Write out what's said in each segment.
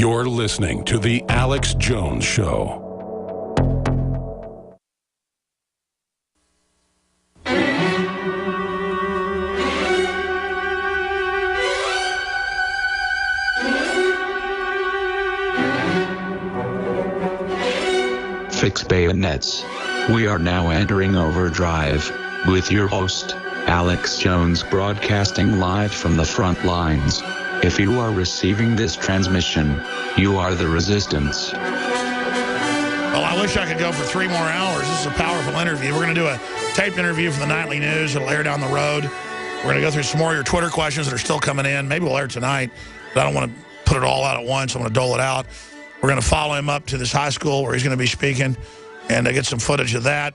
You're listening to The Alex Jones Show. Fix bayonets. We are now entering overdrive with your host, Alex Jones, broadcasting live from the front lines. If you are receiving this transmission, you are the resistance. Well, I wish I could go for 3 more hours. This is a powerful interview. We're going to do a taped interview for the Nightly News. It'll air down the road. We're going to go through some more of your Twitter questions that are still coming in. Maybe we'll air tonight, but I don't want to put it all out at once. I want to dole it out. We're going to follow him up to this high school where he's going to be speaking and get some footage of that.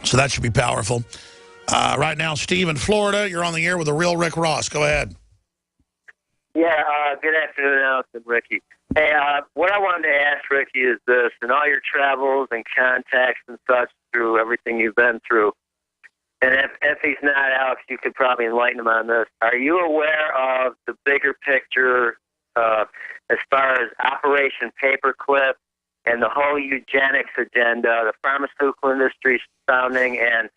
So that should be powerful. Right now, Steve in Florida, you're on the air with the real Rick Ross. Go ahead. Yeah, good afternoon, Alex and Ricky. Hey, what I wanted to ask Ricky is this: in all your travels and contacts and such through everything you've been through, and if he's not, Alex, you could probably enlighten him on this. Are you aware of the bigger picture as far as Operation Paperclip and the whole eugenics agenda, the pharmaceutical industry founding, and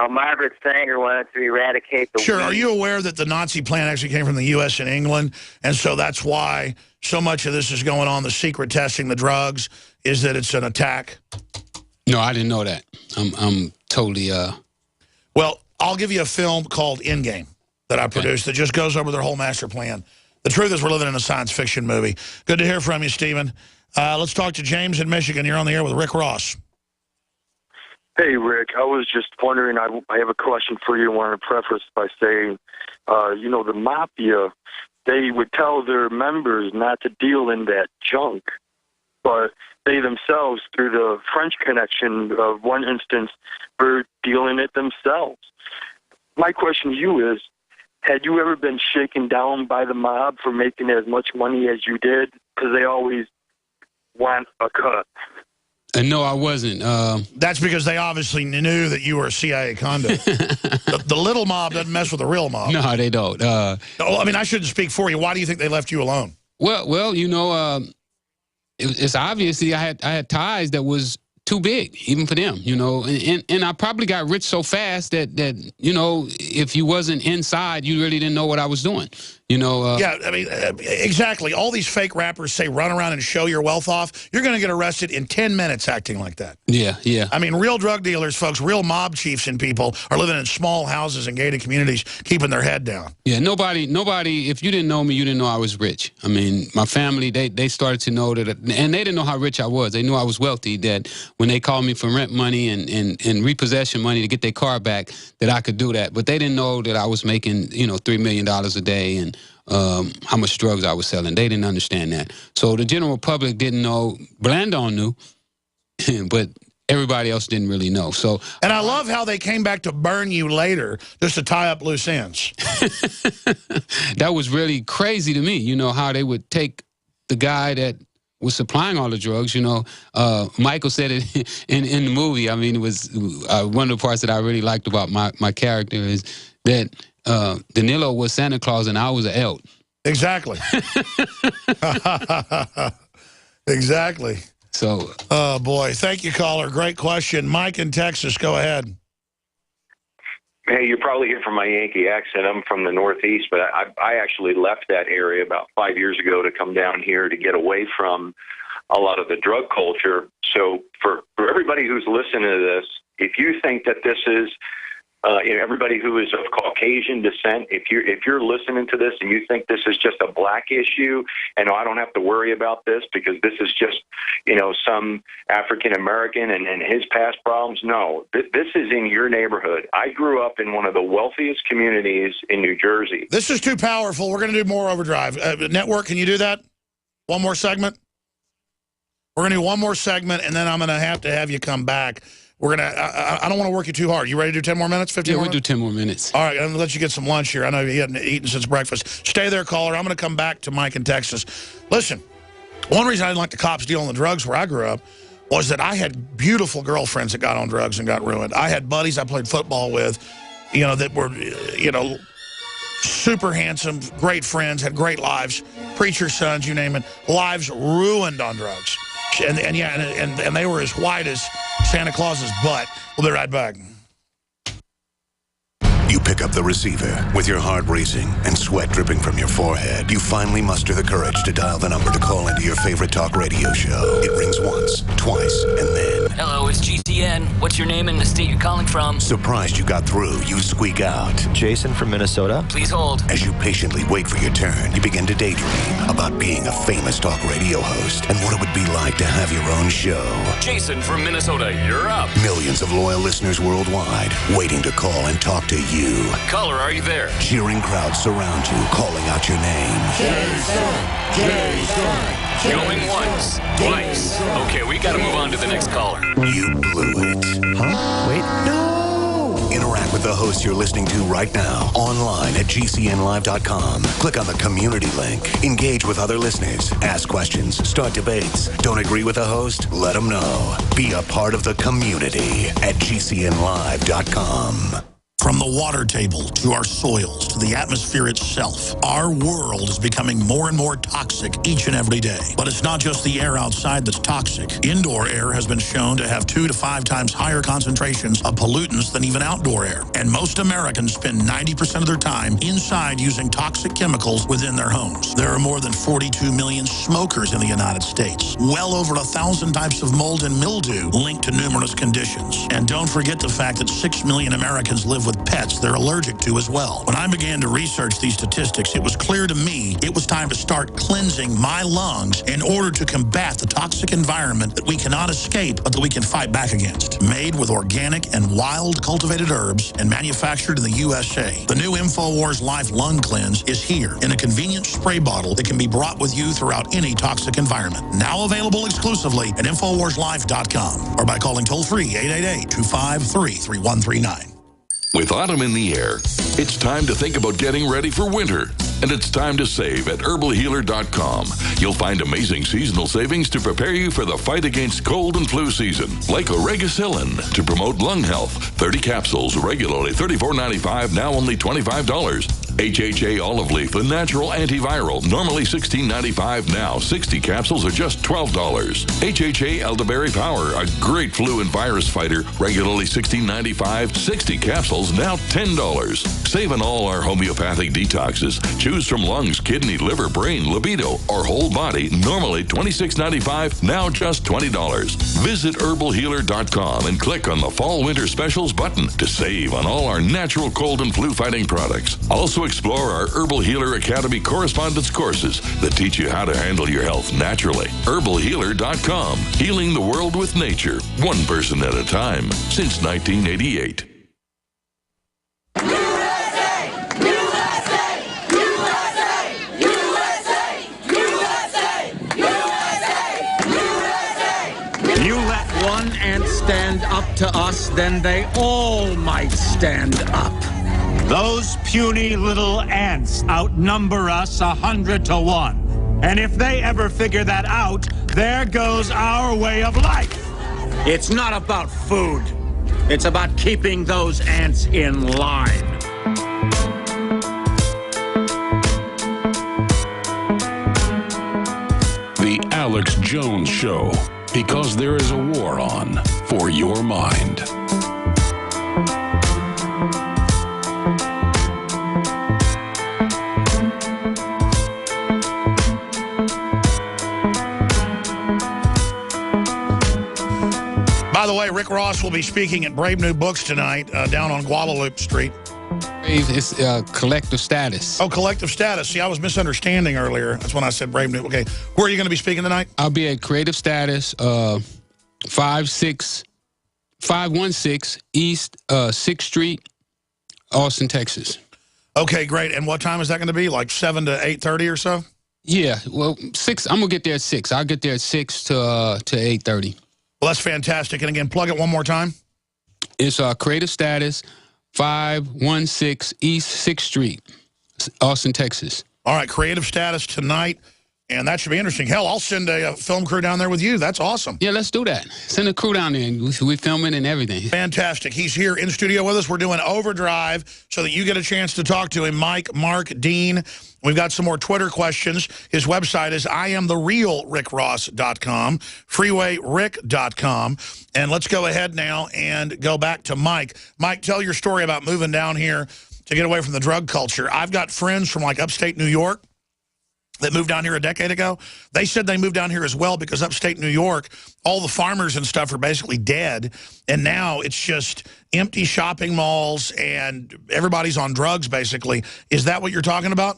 Margaret Sanger wanted to eradicate the Sure. weed? Are you aware that the Nazi plan actually came from the U.S. and England? And so that's why so much of this is going on, the secret testing, the drugs, is that it's an attack? No, I didn't know that. I'm totally... Well, I'll give you a film called Endgame that I produced that just goes over their whole master plan. The truth is we're living in a science fiction movie. Good to hear from you, Stephen. Let's talk to James in Michigan. You're on the air with Rick Ross. Hey, Rick, I was just wondering, I have a question for you. I want to preface by saying, the mafia, they would tell their members not to deal in that junk, but they themselves, through the French connection of one instance, were dealing it themselves. My question to you is, had you ever been shaken down by the mob for making as much money as you did? Because they always want a cut. No, I wasn't. That's because they obviously knew that you were a CIA conduit. the little mob doesn't mess with the real mob. No, they don't. I mean, I shouldn't speak for you. Why do you think they left you alone? Well, it's obviously I had ties that was too big, even for them, and I probably got rich so fast that if you wasn't inside, you really didn't know what I was doing. Yeah, I mean, exactly. All these fake rappers say run around and show your wealth off. You're going to get arrested in 10 minutes acting like that. Yeah. I mean, real drug dealers, folks, real mob chiefs and people are living in small houses and gated communities, keeping their head down. Yeah, nobody, if you didn't know me, you didn't know I was rich. I mean, my family, they started to know that, and they didn't know how rich I was. They knew I was wealthy, that when they called me for rent money and repossession money to get their car back, that I could do that. But they didn't know that I was making, $3 million a day and how much drugs I was selling. They didn't understand that. So the general public didn't know. Blandon knew, but everybody else didn't really know. So, and I love how they came back to burn you later just to tie up loose ends. That was really crazy to me, how they would take the guy that was supplying all the drugs. Michael said it in the movie. I mean, it was one of the parts that I really liked about my character is that Danilo was Santa Claus and I was an elk. Exactly. Exactly. So. Oh, boy. Thank you, caller. Great question. Mike in Texas, go ahead. Hey, you're probably hear from my Yankee accent. I'm from the Northeast, but I actually left that area about 5 years ago to come down here to get away from a lot of the drug culture. So for everybody who's listening to this, if you think that this is everybody who is of Caucasian descent, if you're listening to this and you think this is just a black issue, and I don't have to worry about this because this is just, some African American and his past problems. No, this is in your neighborhood. I grew up in one of the wealthiest communities in New Jersey. This is too powerful. We're going to do more overdrive. Network, can you do that? One more segment? We're going to do one more segment, and then I'm going to have you come back. We're going to, I don't want to work you too hard. You ready to do 10 more minutes, 15 more minutes? Yeah, we'll do 10 more minutes. All right, I'm going to let you get some lunch here. I know you haven't eaten since breakfast. Stay there, caller. I'm going to come back to Mike in Texas. Listen, one reason I didn't like the cops dealing the drugs where I grew up was that I had beautiful girlfriends that got on drugs and got ruined. I had buddies I played football with, that were, super handsome, great friends, had great lives. preacher's sons, you name it, lives ruined on drugs. And they were as white as Santa Claus's butt. We'll be right back. You pick up the receiver. With your heart racing and sweat dripping from your forehead, you finally muster the courage to dial the number to call into your favorite talk radio show. It rings once, twice, and then... Hello, it's GCN. What's your name and the state you're calling from? Surprised you got through, you squeak out. Jason from Minnesota. Please hold. As you patiently wait for your turn, you begin to daydream about being a famous talk radio host and what it would be like to have your own show. Jason from Minnesota, you're up. Millions of loyal listeners worldwide waiting to call and talk to you. Caller, are you there? Cheering crowds surround you, calling out your name. Jason! Jason! Going once, twice. Okay, we gotta move on to the next caller. You blew it. Huh? Wait. No! Interact with the host you're listening to right now, online at GCNlive.com. Click on the community link. Engage with other listeners. Ask questions. Start debates. Don't agree with the host? Let them know. Be a part of the community at GCNlive.com. From the water table to our soils to the atmosphere itself, our world is becoming more and more toxic each and every day. But it's not just the air outside that's toxic. Indoor air has been shown to have 2 to 5 times higher concentrations of pollutants than even outdoor air. And most Americans spend 90% of their time inside using toxic chemicals within their homes. There are more than 42 million smokers in the United States. Well over 1,000 types of mold and mildew linked to numerous conditions. And don't forget the fact that 6 million Americans live with pets they're allergic to as well. When I began to research these statistics, it was clear to me it was time to start cleansing my lungs in order to combat the toxic environment that we cannot escape, but that we can fight back against. Made with organic and wild cultivated herbs and manufactured in the USA, the new InfoWars Life Lung Cleanse is here in a convenient spray bottle that can be brought with you throughout any toxic environment. Now available exclusively at InfoWarsLife.com or by calling toll-free 888-253-3139. With autumn in the air, it's time to think about getting ready for winter. And it's time to save at herbalhealer.com. You'll find amazing seasonal savings to prepare you for the fight against cold and flu season. Like Oregacillin to promote lung health. 30 capsules, regularly $34.95, now only $25. HHA Olive Leaf, the natural antiviral, normally $16.95, now 60 capsules are just $12. HHA Elderberry Power, a great flu and virus fighter, regularly $16.95, 60 capsules, now $10. Save on all our homeopathic detoxes. Choose from lungs, kidney, liver, brain, libido, or whole body, normally $26.95, now just $20. Visit herbalhealer.com and click on the Fall Winter Specials button to save on all our natural cold and flu fighting products. Also explore our Herbal Healer Academy correspondence courses that teach you how to handle your health naturally. herbalhealer.com, healing the world with nature, one person at a time, since 1988. One ant stand up to us, then they all might stand up. Those puny little ants outnumber us 100 to 1. And if they ever figure that out, there goes our way of life. It's not about food. It's about keeping those ants in line. The Alex Jones Show. Because there is a war on for your mind. By the way, Rick Ross will be speaking at Brave New Books tonight down on Guadalupe Street. It's collective status. Oh, collective status. See, I was misunderstanding earlier. That's when I said Brave New. Okay, where are you going to be speaking tonight? I'll be at Creative Status, 516 East 6th Street, Austin, Texas. Okay, great. And what time is that going to be? Like 7 to 8:30 or so? Yeah, well, 6. I'm going to get there at 6. I'll get there at 6 to 8:30. Well, that's fantastic. And again, plug it one more time. It's Creative Status, 516 East 6th Street, Austin, Texas. All right, Creative Status tonight And that should be interesting. Hell, I'll send a film crew down there with you. That's awesome. Yeah, let's do that. Send a crew down there, and we film it and everything. Fantastic. He's here in studio with us. We're doing Overdrive so that you get a chance to talk to him. Mike, Mark, Dean. We've got some more Twitter questions. His website is IamTheRealRickRoss.com, FreewayRick.com. And let's go ahead now and go back to Mike. Mike, tell your story about moving down here to get away from the drug culture. I've got friends from like upstate New York that moved down here a decade ago. They said they moved down here as well because upstate New York, all the farmers and stuff are basically dead. And now it's just empty shopping malls and everybody's on drugs, basically. Is that what you're talking about?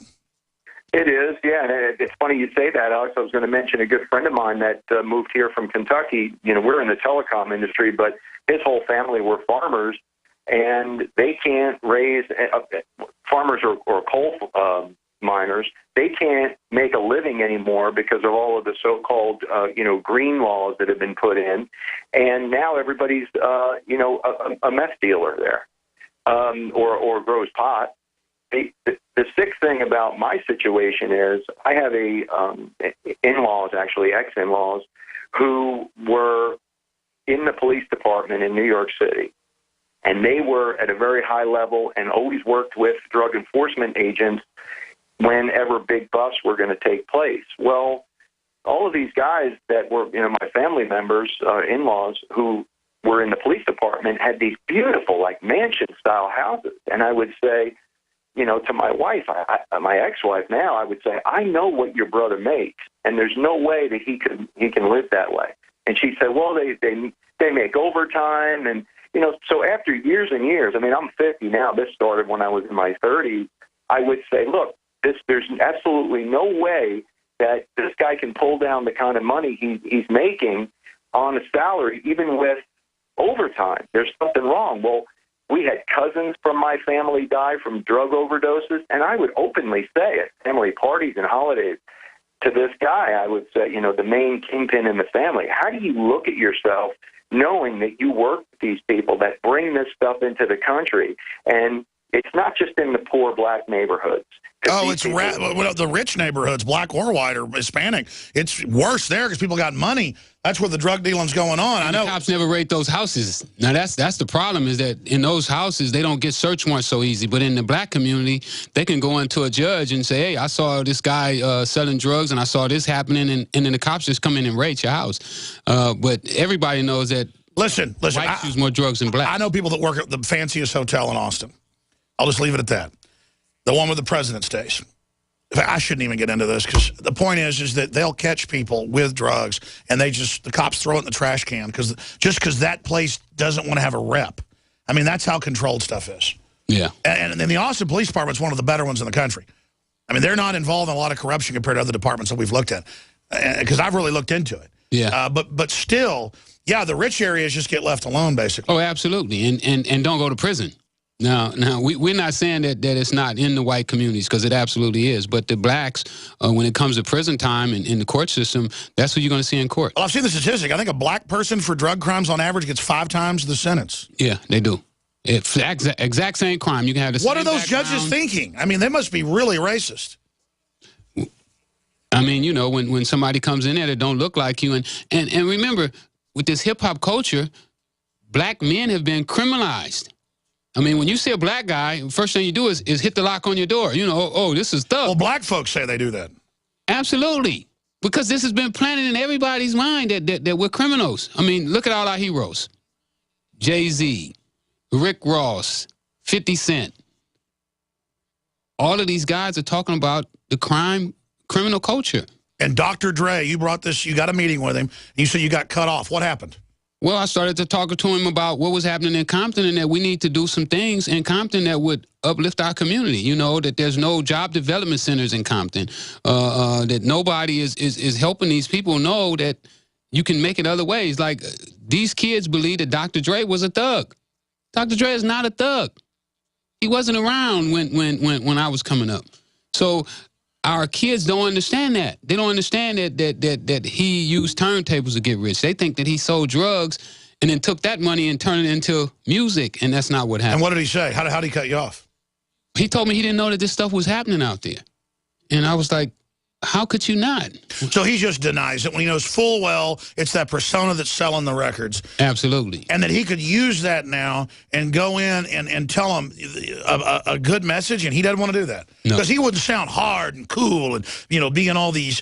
It is, yeah. And it's funny you say that, Alex. I was going to mention a good friend of mine that moved here from Kentucky. You know, we're in the telecom industry, but his whole family were farmers, and they can't raise farmers or coal miners. They can't make a living anymore because of all of the so-called, green laws that have been put in. And now everybody's, a meth dealer there, or grows pot. The sick thing about my situation is I have in-laws, actually ex-in-laws, who were in the police department in New York City. And they were at a very high level and always worked with drug enforcement agents whenever big busts were going to take place. Well, all of these guys that were, my family members, in-laws, who were in the police department had these beautiful, like mansion-style houses. And I would say, to my wife, my ex-wife now, I would say, I know what your brother makes, and there's no way that he can live that way. And she said, well, they make overtime, and so after years and years, I mean, I'm 50 now. This started when I was in my 30s. I would say, look, there's absolutely no way that this guy can pull down the kind of money he's making on a salary, even with overtime. There's something wrong. Well, we had cousins from my family die from drug overdoses, and I would openly say at family parties and holidays to this guy, I would say, the main kingpin in the family, how do you look at yourself knowing that you work with these people that bring this stuff into the country? And it's not just in the poor black neighborhoods. Oh, it's the rich neighborhoods, black or white or Hispanic. It's worse there because people got money. That's where the drug dealing's going on. I know. The cops never raid those houses. Now, that's the problem, is that in those houses, they don't get search warrants so easy. But in the black community, they can go into a judge and say, hey, I saw this guy selling drugs, and I saw this happening, and then the cops just come in and raid your house. But everybody knows that Listen, whites use more drugs than blacks. I know people that work at the fanciest hotel in Austin. I'll just leave it at that. The one where the president stays. In fact, I shouldn't even get into this because the point is that they'll catch people with drugs and the cops throw it in the trash can because that place doesn't want to have a rep. I mean, that's how controlled stuff is. Yeah. And the Austin Police Department's one of the better ones in the country. I mean, they're not involved in a lot of corruption compared to other departments that we've looked at because I've really looked into it. Yeah. But still, yeah, the rich areas just get left alone, basically. Oh, absolutely. And don't go to prison. Now, we're not saying that it's not in the white communities, because it absolutely is. But the blacks, when it comes to prison time in the court system, that's what you're going to see in court. Well, I've seen the statistic. I think a black person for drug crimes on average gets 5 times the sentence. Yeah, they do. It's exact same crime. You can have the same What are those judges thinking? I mean, they must be really racist. I mean, when somebody comes in there that don't look like you, and remember, with this hip-hop culture, black men have been criminalized. I mean, when you see a black guy, first thing you do is hit the lock on your door. Oh, this is thug. Well, black folks say they do that. Absolutely. Because this has been planted in everybody's mind that we're criminals. I mean, look at all our heroes. Jay-Z, Rick Ross, 50 Cent. All of these guys are talking about the criminal culture. And Dr. Dre, you got a meeting with him. You said you got cut off. What happened? Well, I started to talk to him about what was happening in Compton and that we need to do some things in Compton that would uplift our community. That there's no job development centers in Compton, that nobody is helping these people know that you can make it other ways. Like, these kids believe that Dr. Dre was a thug. Dr. Dre is not a thug. He wasn't around when I was coming up. So our kids don't understand that. They don't understand that he used turntables to get rich. They think that he sold drugs and then took that money and turned it into music, and that's not what happened. And what did he say? How did he cut you off? He told me he didn't know that this stuff was happening out there. And I was like, How could you not? So he just denies it when he knows full well it's that persona that's selling the records. Absolutely. And that he could use that now and go in and tell them a good message, and he doesn't want to do that. No. Because he wouldn't sound hard and cool and, be in all these